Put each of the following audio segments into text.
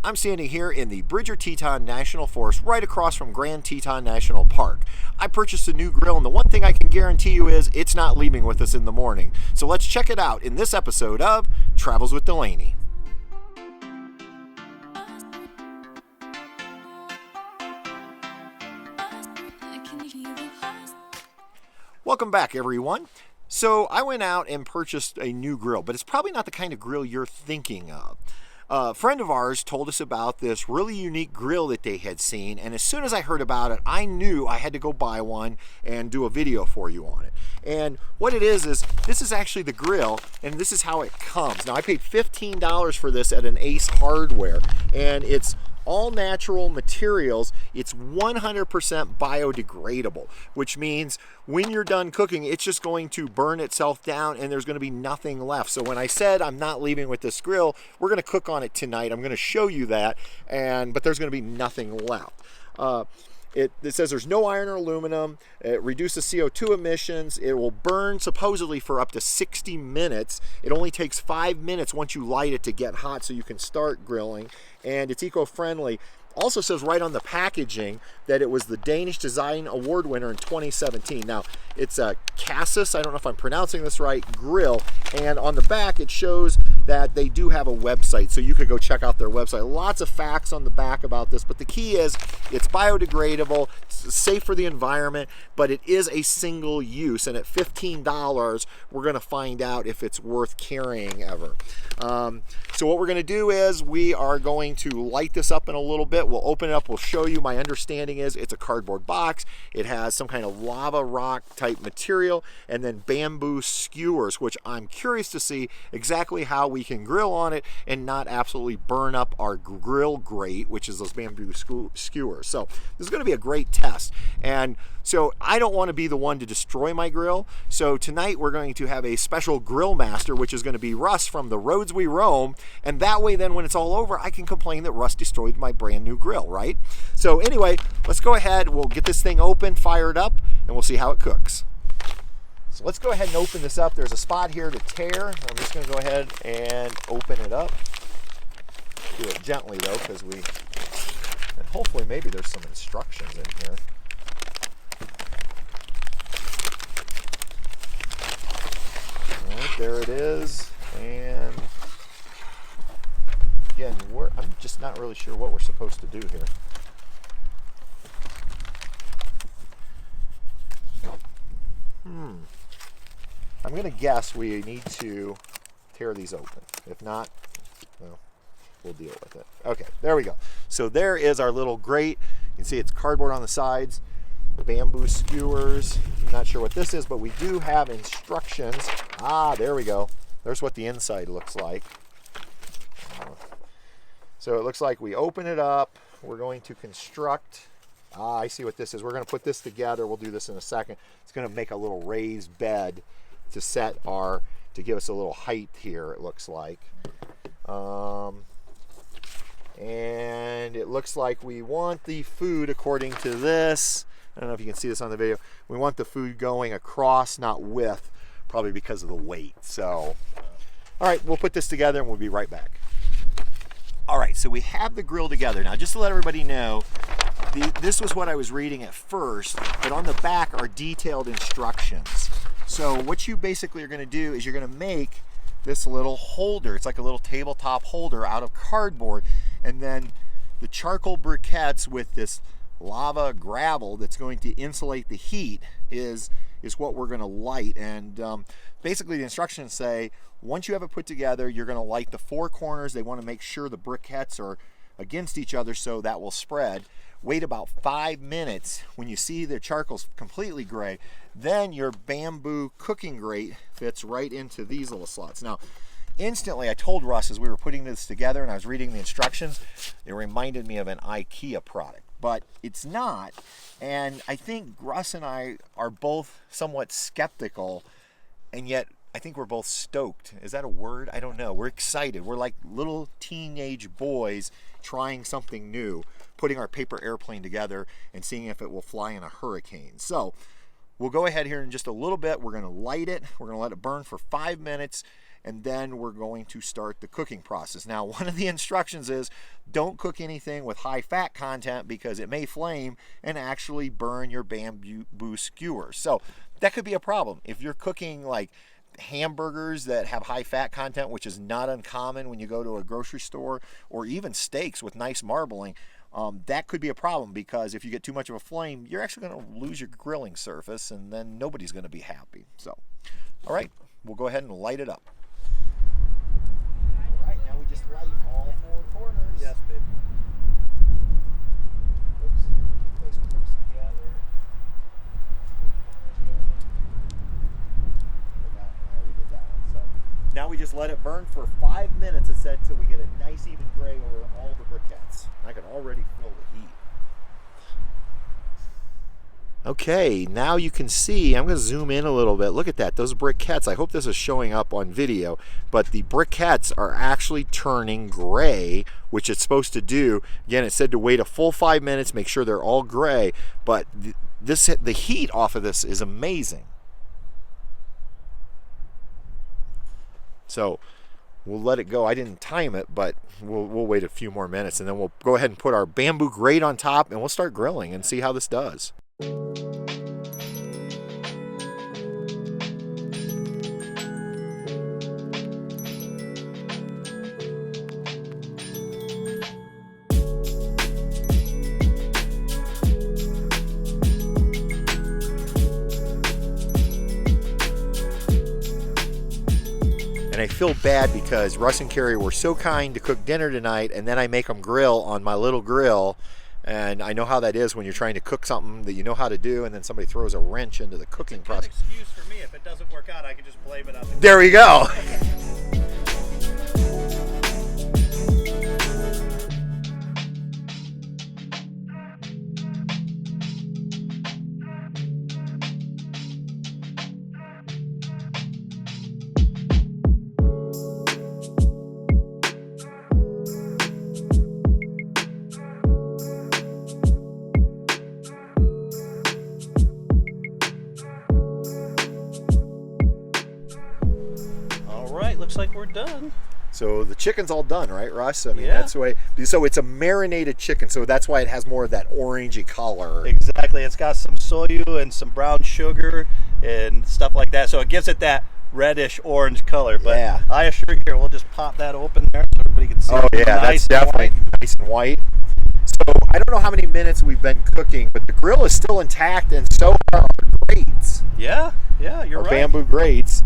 I'm standing here in the Bridger Teton National Forest right across from Grand Teton National Park. I purchased a new grill, and the one thing I can guarantee you is it's not leaving with us in the morning. So let's check it out in this episode of Travels with Delaney. Welcome back, everyone. So I went out and purchased a new grill, but it's probably not the kind of grill you're thinking of. A friend of ours told us about this really unique grill that they had seen, and as soon as I heard about it, I knew I had to go buy one and do a video for you on it. And what it is this is actually the grill, and this is how it comes. Now, I paid $15 for this at an Ace Hardware, and it's all natural materials. It's 100% biodegradable, which means when you're done cooking, it's just going to burn itself down and there's going to be nothing left. So when I said I'm not leaving with this grill, we're going to cook on it tonight. I'm going to show you that, but there's going to be nothing left. It says there's no iron or aluminum. It reduces CO2 emissions. It will burn supposedly for up to 60 minutes. It only takes 5 minutes once you light it to get hot so you can start grilling. And it's eco-friendly. Also says right on the packaging that it was the Danish Design Award winner in 2017. Now, it's a Casus, I don't know if I'm pronouncing this right, grill. And on the back, it shows that they do have a website, so you could go check out their website. Lots of facts on the back about this, but the key is it's biodegradable, it's safe for the environment, but it is a single use. And at $15, we're going to find out if it's worth carrying ever. So what we're going to do is we are going to light this up in a little bit. We'll open it up. We'll show you. My understanding is it's a cardboard box. It has some kind of lava rock type material and then bamboo skewers, which I'm curious to see exactly how we can grill on it and not absolutely burn up our grill grate, which is those bamboo skewers. So this is going to be a great test. And so I don't want to be the one to destroy my grill. So tonight we're going to have a special grill master, which is going to be Russ from the Roads We Roam. And that way then when it's all over, I can complain that Russ destroyed my brand new grill, right? So anyway, let's go ahead. We'll get this thing open, fired up, and we'll see how it cooks. So let's go ahead and open this up. There's a spot here to tear. I'm just going to go ahead and open it up. Do it gently though, because and hopefully maybe there's some instructions in here. All right, there it is. And again, I'm just not really sure what we're supposed to do here. I'm going to guess we need to tear these open. If not, well, we'll deal with it. Okay, there we go. So there is our little grate. You can see it's cardboard on the sides, bamboo skewers. I'm not sure what this is, but we do have instructions. There we go. There's what the inside looks like. So it looks like we open it up. We're going to construct. I see what this is. We're going to put this together. We'll do this in a second. It's going to make a little raised bed to give us a little height here, it looks like. And it looks like we want the food, according to this, I don't know if you can see this on the video, we want the food going across, not with, probably because of the weight. So, all right, we'll put this together and we'll be right back. All right, so we have the grill together. Now, just to let everybody know, this was what I was reading at first, but on the back are detailed instructions. So what you basically are going to do is you're going to make this little holder. It's like a little tabletop holder out of cardboard, and then the charcoal briquettes with this lava gravel that's going to insulate the heat is what we're going to light. And basically the instructions say once you have it put together, you're going to light the four corners. They want to make sure the briquettes are against each other so that will spread. Wait about 5 minutes. When you see the charcoal's completely gray, then your bamboo cooking grate fits right into these little slots. Now, instantly, I told Russ as we were putting this together and I was reading the instructions, it reminded me of an IKEA product, but it's not. And I think Russ and I are both somewhat skeptical, and yet I think we're both stoked. Is that a word? I don't know. We're excited. We're like little teenage boys trying something new, putting our paper airplane together and seeing if it will fly in a hurricane. So we'll go ahead here in just a little bit. We're going to light it. We're going to let it burn for 5 minutes. and then we're going to start the cooking process. Now, one of the instructions is don't cook anything with high fat content because it may flame and actually burn your bamboo skewers. So that could be a problem. If you're cooking like hamburgers that have high fat content, which is not uncommon when you go to a grocery store, or even steaks with nice marbling, that could be a problem, because if you get too much of a flame, you're actually going to lose your grilling surface, and then nobody's going to be happy. So, all right, we'll go ahead and light it up. All right, now we just light all 4 corners. Yes, babe. Oops, those close together. Now we just let it burn for 5 minutes, it said, till we get a nice even gray over all the briquettes. I can already feel the heat. Okay, now you can see, I'm going to zoom in a little bit. Look at that, those briquettes. I hope this is showing up on video, but the briquettes are actually turning gray, which it's supposed to do. Again, it said to wait a full 5 minutes, make sure they're all gray, but the heat off of this is amazing. So we'll let it go. I didn't time it, but we'll wait a few more minutes, and then we'll go ahead and put our bamboo grate on top, and we'll start grilling and see how this does. And I feel bad because Russ and Kerry were so kind to cook dinner tonight, and then I make them grill on my little grill. And I know how that is when you're trying to cook something that you know how to do, and then somebody throws a wrench into the cooking process. It's a good excuse for me. If it doesn't work out, I can just blame it on the... There we go. Looks like we're done. So the chicken's all done, right, Russ? I mean, yeah. That's the way. So it's a marinated chicken, so that's why it has more of that orangey color. Exactly. It's got some soyu and some brown sugar and stuff like that, so it gives it that reddish orange color. But yeah. I assure you, here, we'll just pop that open there so everybody can see. Oh yeah, nice, that's definitely nice and white. So I don't know how many minutes we've been cooking, but the grill is still intact, and so are our grates. Yeah, you're our right. Bamboo grates.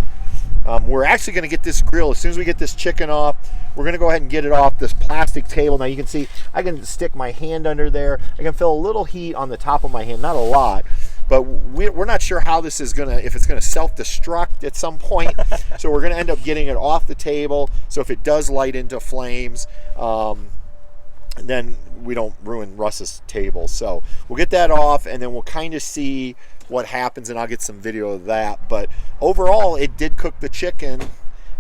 We're actually going to get this grill, as soon as we get this chicken off, we're going to go ahead and get it off this plastic table. Now you can see I can stick my hand under there. I can feel a little heat on the top of my hand, not a lot, but we're not sure how this is going to, if it's going to self-destruct at some point. So we're going to end up getting it off the table, so if it does light into flames, then we don't ruin Russ's table. So we'll get that off, and then we'll kind of see what happens, and I'll get some video of that. But overall, it did cook the chicken,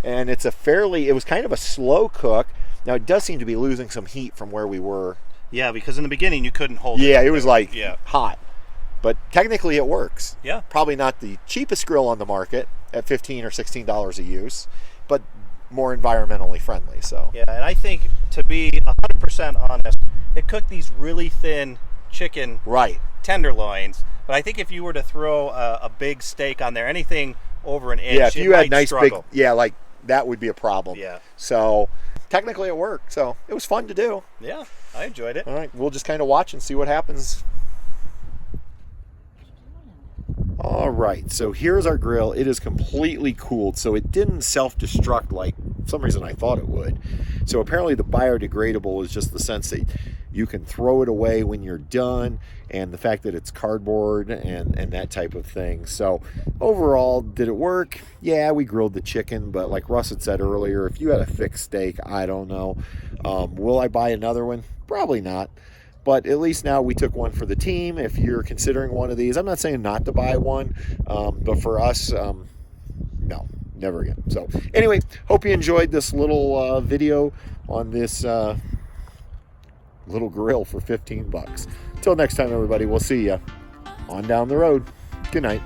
and it was kind of a slow cook. Now it does seem to be losing some heat from where we were. Yeah, because in the beginning you couldn't hold it. Yeah, it was like hot. But technically it works. Yeah. Probably not the cheapest grill on the market at $15 or $16 a use, but more environmentally friendly. So yeah, and I think, to be 100% honest, it cooked these really thin chicken tenderloins. But I think if you were to throw a big steak on there, anything over an inch, if you had nice struggle. big, like that would be a problem. Yeah. So technically it worked. So it was fun to do. Yeah, I enjoyed it. All right, we'll just kind of watch and see what happens. All right, so here's our grill. It is completely cooled, so it didn't self-destruct like for some reason I thought it would. So apparently the biodegradable is just the sense that you can throw it away when you're done, and the fact that it's cardboard and that type of thing. So overall, did it work? Yeah, we grilled the chicken, but like Russ had said earlier, if you had a thick steak, I don't know. Will I buy another one? Probably not. But at least now we took one for the team. If you're considering one of these, I'm not saying not to buy one, but for us, no, never again. So anyway, hope you enjoyed this little video on this little grill for $15. Until next time, everybody, we'll see you on down the road. Good night.